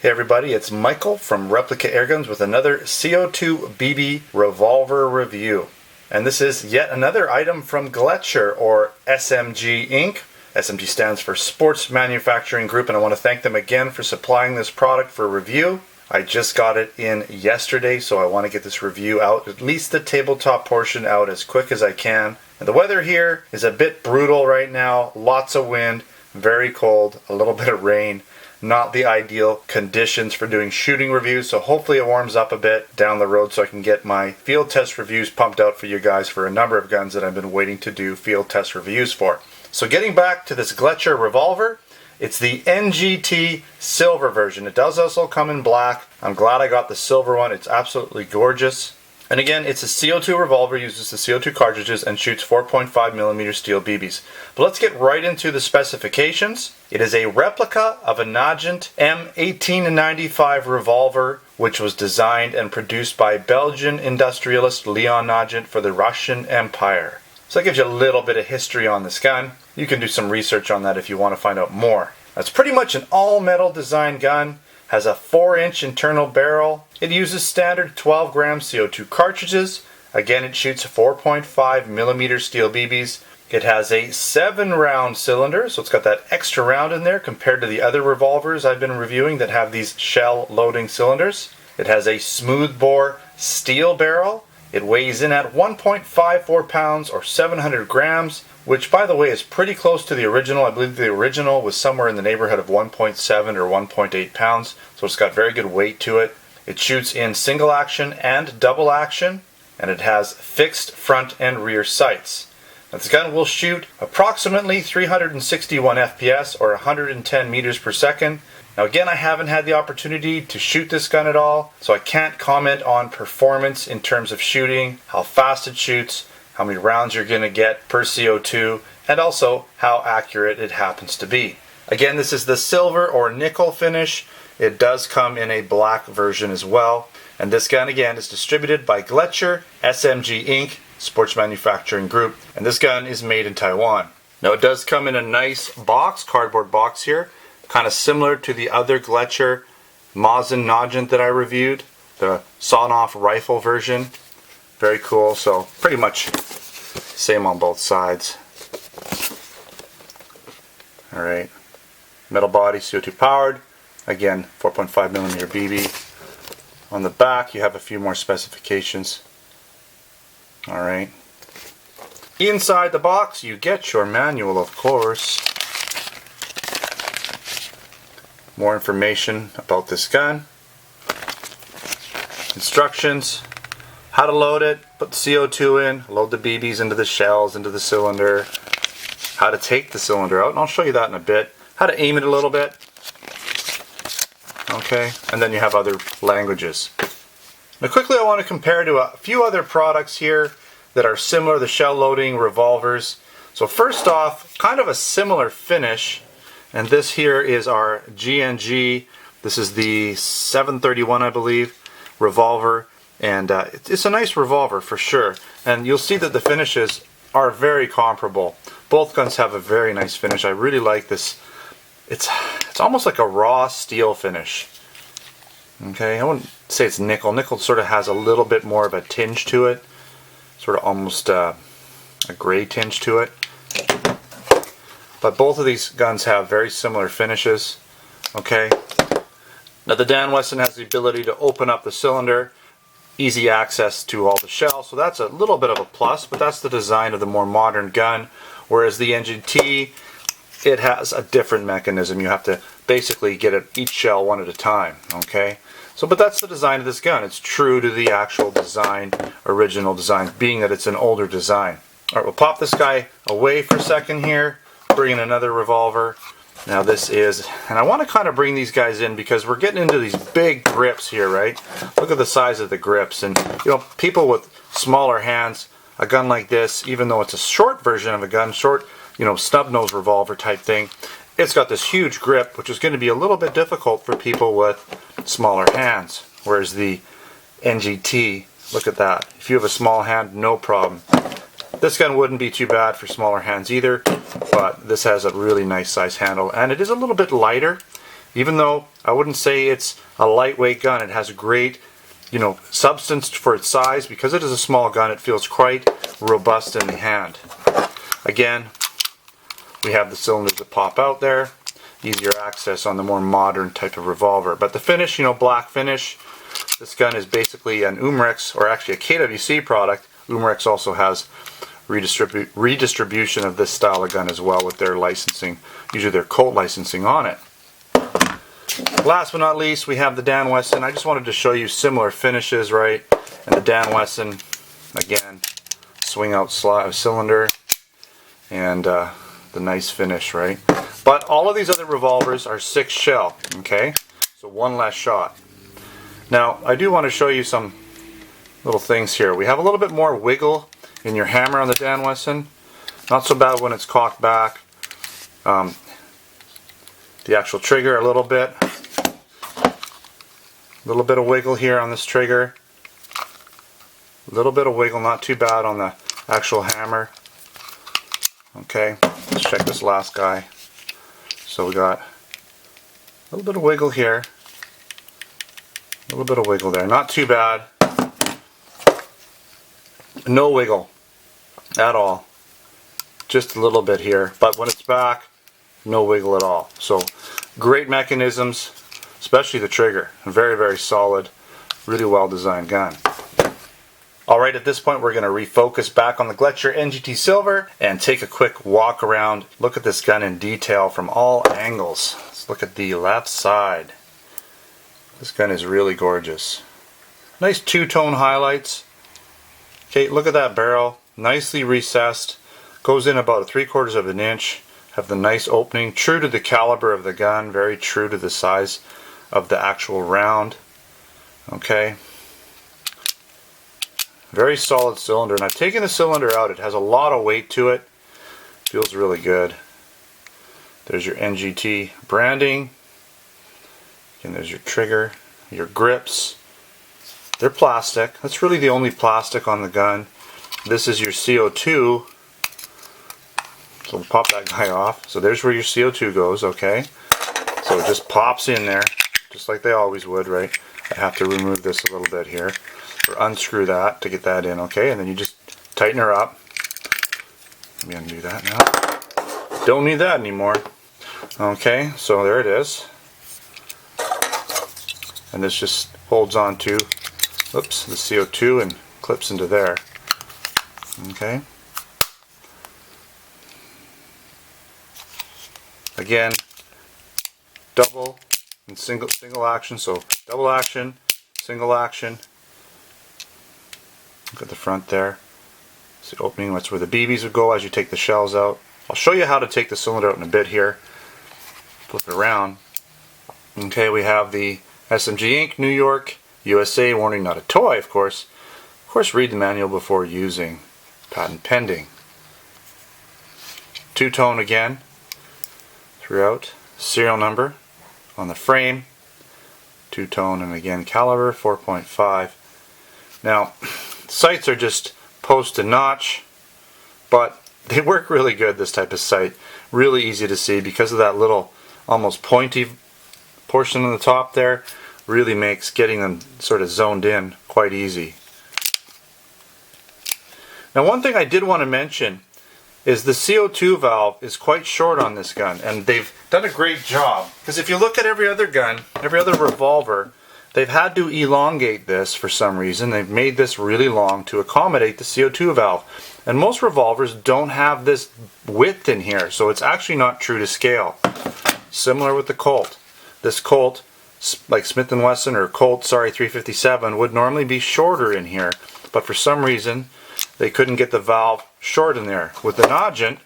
Hey everybody, it's Michael from Replica Airguns with another CO2 BB Revolver review. And this is yet another item from Gletcher, or SMG Inc. SMG stands for Sports Manufacturing Group, and I want to thank them again for supplying this product for review. I just got it in yesterday, so I want to get this review out, at least the tabletop portion out, as quick as I can. And the weather here is a bit brutal right now, lots of wind, very cold, a little bit of rain. Not the ideal conditions for doing shooting reviews, so hopefully it warms up a bit down the road so I can get my field test reviews pumped out for you guys for a number of guns that I've been waiting to do field test reviews for. So getting back to this Gletcher Revolver, it's the NGT silver version. It does also come in black. I'm glad I got the silver one. It's absolutely gorgeous. And again, it's a CO2 revolver, uses the CO2 cartridges, and shoots 4.5mm steel BBs. But let's get right into the specifications. It is a replica of a Nagant M1895 revolver, which was designed and produced by Belgian industrialist Leon Nagant for the Russian Empire. So that gives you a little bit of history on this gun. You can do some research on that if you want to find out more. It's pretty much an all-metal design gun. Has a 4-inch internal barrel. It uses standard 12-gram CO2 cartridges. Again, it shoots 4.5mm steel BBs. It has a 7-round cylinder, so it's got that extra round in there compared to the other revolvers I've been reviewing that have these shell loading cylinders. It has a smoothbore steel barrel. It weighs in at 1.54 pounds or 700 grams, which by the way is pretty close to the original. I believe the original was somewhere in the neighborhood of 1.7 or 1.8 pounds, so it's got very good weight to it. It shoots in single action and double action, and it has fixed front and rear sights. Now, this gun will shoot approximately 361 FPS or 110 meters per second. Now again, I haven't had the opportunity to shoot this gun at all, so I can't comment on performance in terms of shooting, how fast it shoots, how many rounds you're going to get per CO2, and also how accurate it happens to be. Again, this is the silver or nickel finish. It does come in a black version as well. And this gun again is distributed by Gletcher SMG Inc. Sports Manufacturing Group. And this gun is made in Taiwan. Now it does come in a nice box, cardboard box here. Kind of similar to the other Gletcher Mosin Nagant that I reviewed, the sawn-off rifle version. Very cool, so pretty much same on both sides. Alright, metal body, CO2 powered. Again, 4.5mm BB. On the back you have a few more specifications. Alright. Inside the box you get your manual, of course. More information about this gun. Instructions. How to load it. Put the CO2 in. Load the BBs into the shells, into the cylinder. How to take the cylinder out. And I'll show you that in a bit. How to aim it a little bit. Okay. And then you have other languages. Now quickly I want to compare to a few other products here that are similar, the shell loading revolvers. So first off, kind of a similar finish. And this here is our GNG. This is the 731, I believe, revolver. And it's a nice revolver for sure. And you'll see that the finishes are very comparable. Both guns have a very nice finish. I really like this. It's almost like a raw steel finish. Okay, I wouldn't say it's nickel. Nickel sort of has a little bit more of a tinge to it. Sort of almost a gray tinge to it. But both of these guns have very similar finishes. Okay. Now the Dan Wesson has the ability to open up the cylinder, easy access to all the shells, so that's a little bit of a plus, but that's the design of the more modern gun. Whereas the NGT, it has a different mechanism. You have to basically get each shell one at a time. Okay. So, but that's the design of this gun. It's true to the actual design, original design, being that it's an older design. Alright, we'll pop this guy away for a second here. Bring in another revolver. Now this is, and I want to kind of bring these guys in because we're getting into these big grips here, right? Look at the size of the grips, and you know, people with smaller hands, a gun like this, even though it's a short version of a gun, short, you know, snub nose revolver type thing, it's got this huge grip, which is going to be a little bit difficult for people with smaller hands. Whereas the NGT, look at that. If you have a small hand, no problem. This gun wouldn't be too bad for smaller hands either, but this has a really nice size handle, and it is a little bit lighter. Even though I wouldn't say it's a lightweight gun, it has a great, substance for its size. Because it is a small gun, it feels quite robust in the hand. Again, we have the cylinders that pop out there. Easier access on the more modern type of revolver. But the finish, black finish. This gun is basically an Umrex, or actually a KWC product. Umrex also has redistribution of this style of gun as well with their licensing, usually their Colt licensing on it. Last but not least, we have the Dan Wesson. I just wanted to show you similar finishes, right? And the Dan Wesson, again, swing out cylinder, and the nice finish, right? But all of these other revolvers are 6 shell, okay? So 1 less shot. Now, I do want to show you some little things here. We have a little bit more wiggle in your hammer on the Dan Wesson. Not so bad when it's cocked back. The actual trigger, a little bit. A little bit of wiggle here on this trigger. A little bit of wiggle, not too bad on the actual hammer. Okay, let's check this last guy. So we got a little bit of wiggle here. A little bit of wiggle there. Not too bad. No wiggle at all. Just a little bit here. But when it's back, no wiggle at all. So great mechanisms, especially the trigger. Very, very solid. Really well designed gun. Alright, at this point we're going to refocus back on the Gletcher NGT Silver and take a quick walk around. Look at this gun in detail from all angles. Let's look at the left side. This gun is really gorgeous. Nice two-tone highlights. Okay, look at that barrel. Nicely recessed. Goes in about 3/4 of an inch. Have the nice opening. True to the caliber of the gun. Very true to the size of the actual round. Okay. Very solid cylinder. And I've taken the cylinder out. It has a lot of weight to it. Feels really good. There's your NGT branding. And there's your trigger, your grips. They're plastic. That's really the only plastic on the gun. This is your CO2. So we'll pop that guy off. So there's where your CO2 goes, okay? So it just pops in there, just like they always would, right? I have to remove this a little bit here, or unscrew that to get that in, okay? And then you just tighten her up. Let me undo that now. Don't need that anymore. Okay, so there it is. And this just holds on to, oops, the CO2 and clips into there. Okay. Again, double and single action. So double action, single action. Look at the front there. See the opening. That's where the BBs would go as you take the shells out. I'll show you how to take the cylinder out in a bit here. Flip it around. Okay, we have the SMG Inc. New York, USA. Warning, not a toy, of course. Of course, read the manual before using. Patent pending. Two-tone again throughout. Serial number on the frame. Two-tone, and again caliber 4.5. Now, sights are just post and notch, but they work really good, this type of sight. Really easy to see because of that little almost pointy portion on the top there. Really makes getting them sort of zoned in quite easy. Now, one thing I did want to mention is the CO2 valve is quite short on this gun, and they've done a great job. Because if you look at every other gun, every other revolver, they've had to elongate this for some reason. They've made this really long to accommodate the CO2 valve. And most revolvers don't have this width in here, so it's actually not true to scale. Similar with the Colt. This Colt, like Smith & Wesson or Colt, 357, would normally be shorter in here, but for some reason they couldn't get the valve short in there. With the Nagant,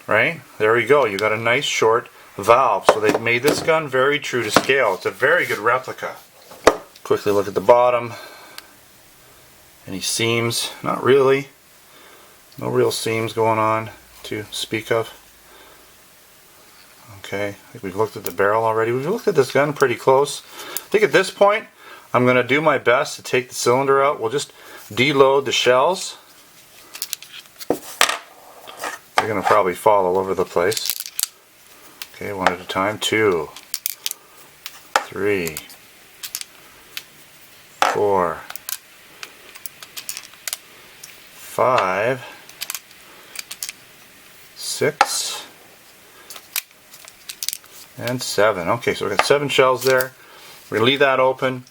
right, there we go, you got a nice short valve. So they've made this gun very true to scale. It's a very good replica. Quickly look at the bottom. Any seams? Not really. No real seams going on to speak of. Okay, I think we've looked at the barrel already. We've looked at this gun pretty close. I think at this point I'm going to do my best to take the cylinder out. We'll just deload the shells. They're going to probably fall all over the place. Okay, one at a time. 2, 3, 4, 5, 6, and 7. Okay, so we've got 7 shells there. We're going to leave that open.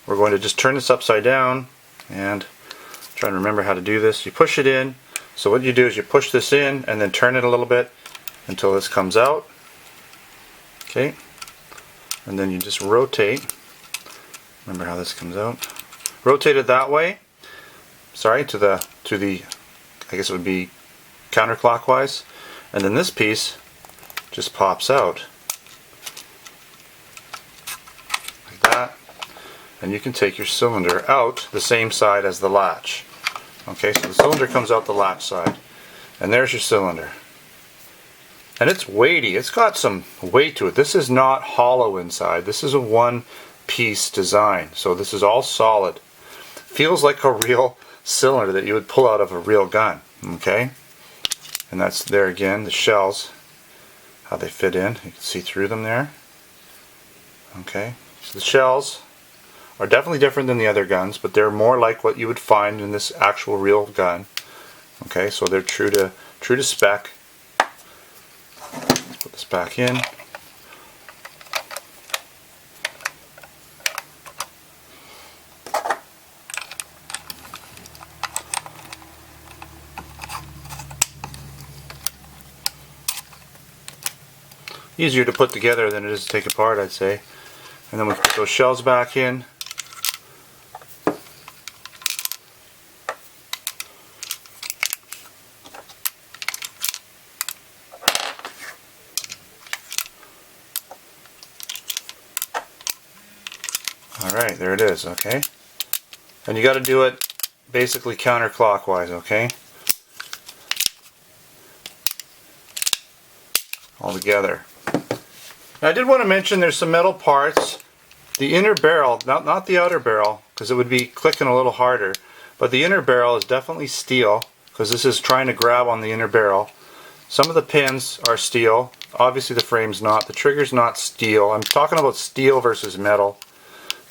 We're going to just turn this upside down and try and remember how to do this. You push it in. So what you do is you push this in and then turn it a little bit until this comes out. Okay, and then you just rotate. Remember how this comes out. Rotate it that way. Sorry, to the I guess it would be counterclockwise, and then this piece just pops out like that, and you can take your cylinder out the same side as the latch. Okay, so the cylinder comes out the latch side, and there's your cylinder. And it's weighty. It's got some weight to it. This is not hollow inside. This is a one-piece design. So this is all solid. Feels like a real cylinder that you would pull out of a real gun. Okay? And that's there again, the shells, how they fit in. You can see through them there. Okay? So the shells are definitely different than the other guns, but they're more like what you would find in this actual real gun. Okay? So they're true to spec. Put this back in. Easier to put together than it is to take apart, I'd say. And then we put those shells back in. Alright, there it is, okay? And you got to do it basically counterclockwise, okay? All together. Now, I did want to mention there's some metal parts. The inner barrel, not the outer barrel, because it would be clicking a little harder, but the inner barrel is definitely steel, because this is trying to grab on the inner barrel. Some of the pins are steel. Obviously the frame's not. The trigger's not steel. I'm talking about steel versus metal.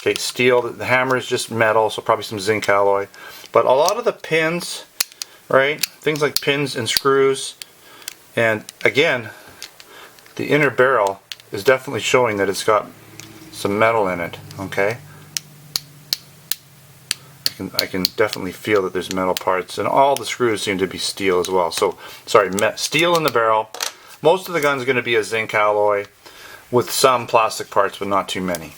Okay, steel, the hammer is just metal, so probably some zinc alloy. But a lot of the pins, right, things like pins and screws, and again, the inner barrel is definitely showing that it's got some metal in it, okay? I can definitely feel that there's metal parts, and all the screws seem to be steel as well. So, sorry, steel in the barrel. Most of the gun's going to be a zinc alloy with some plastic parts, but not too many.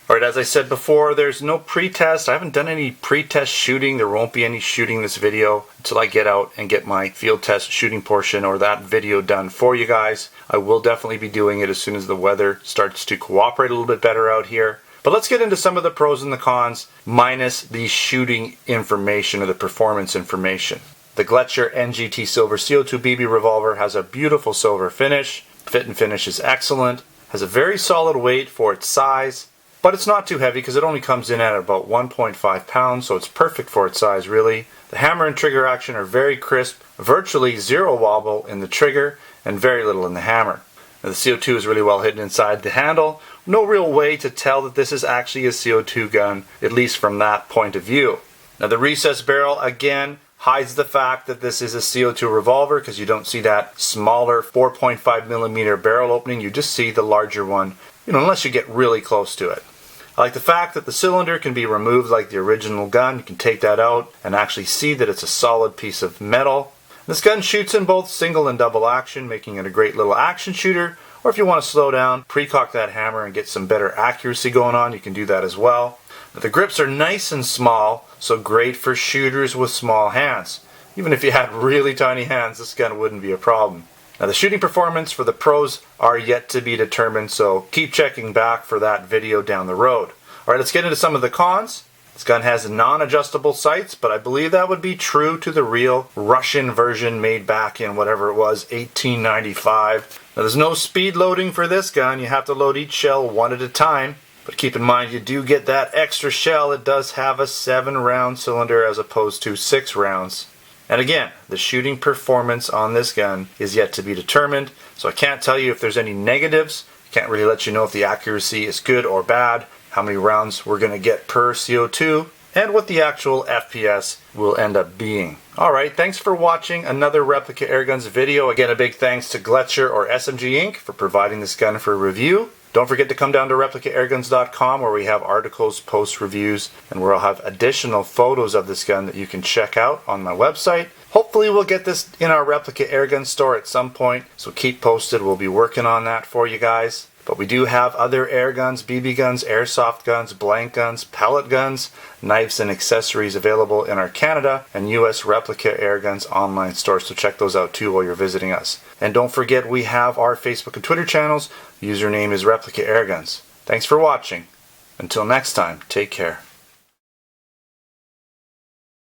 Alright, as I said before, there's no pre-test. I haven't done any pre-test shooting. There won't be any shooting this video until I get out and get my field test shooting portion or that video done for you guys. I will definitely be doing it as soon as the weather starts to cooperate a little bit better out here. But let's get into some of the pros and the cons, minus the shooting information or the performance information. The Gletcher NGT Silver CO2 BB revolver has a beautiful silver finish. Fit and finish is excellent. Has a very solid weight for its size. But it's not too heavy because it only comes in at about 1.5 pounds, so it's perfect for its size really. The hammer and trigger action are very crisp, virtually zero wobble in the trigger, and very little in the hammer. Now, the CO2 is really well hidden inside the handle. No real way to tell that this is actually a CO2 gun, at least from that point of view. Now the recessed barrel, again, hides the fact that this is a CO2 revolver because you don't see that smaller 4.5mm barrel opening, you just see the larger one, unless you get really close to it. I like the fact that the cylinder can be removed like the original gun. You can take that out and actually see that it's a solid piece of metal. This gun shoots in both single and double action, making it a great little action shooter. Or if you want to slow down, pre-cock that hammer and get some better accuracy going on, you can do that as well. But the grips are nice and small, so great for shooters with small hands. Even if you had really tiny hands, this gun wouldn't be a problem. Now the shooting performance for the pros are yet to be determined, so keep checking back for that video down the road. Alright, let's get into some of the cons. This gun has non-adjustable sights, but I believe that would be true to the real Russian version made back in whatever it was, 1895. Now there's no speed loading for this gun. You have to load each shell one at a time. But keep in mind, you do get that extra shell. It does have a 7-round cylinder as opposed to 6 rounds. And again, the shooting performance on this gun is yet to be determined, so I can't tell you if there's any negatives. Can't really let you know if the accuracy is good or bad, how many rounds we're going to get per CO2, and what the actual FPS will end up being. Alright, thanks for watching another Replica Airguns video. Again, a big thanks to Gletcher or SMG Inc. for providing this gun for review. Don't forget to come down to ReplicaAirguns.com where we have articles, post reviews, and where I'll have additional photos of this gun that you can check out on my website. Hopefully we'll get this in our Replica Airgun store at some point, so keep posted. We'll be working on that for you guys. But we do have other air guns, BB guns, airsoft guns, blank guns, pellet guns, knives and accessories available in our Canada and US Replica Airguns online stores, so check those out too while you're visiting us. And don't forget we have our Facebook and Twitter channels. Username is Replica Airguns. Thanks for watching. Until next time, take care.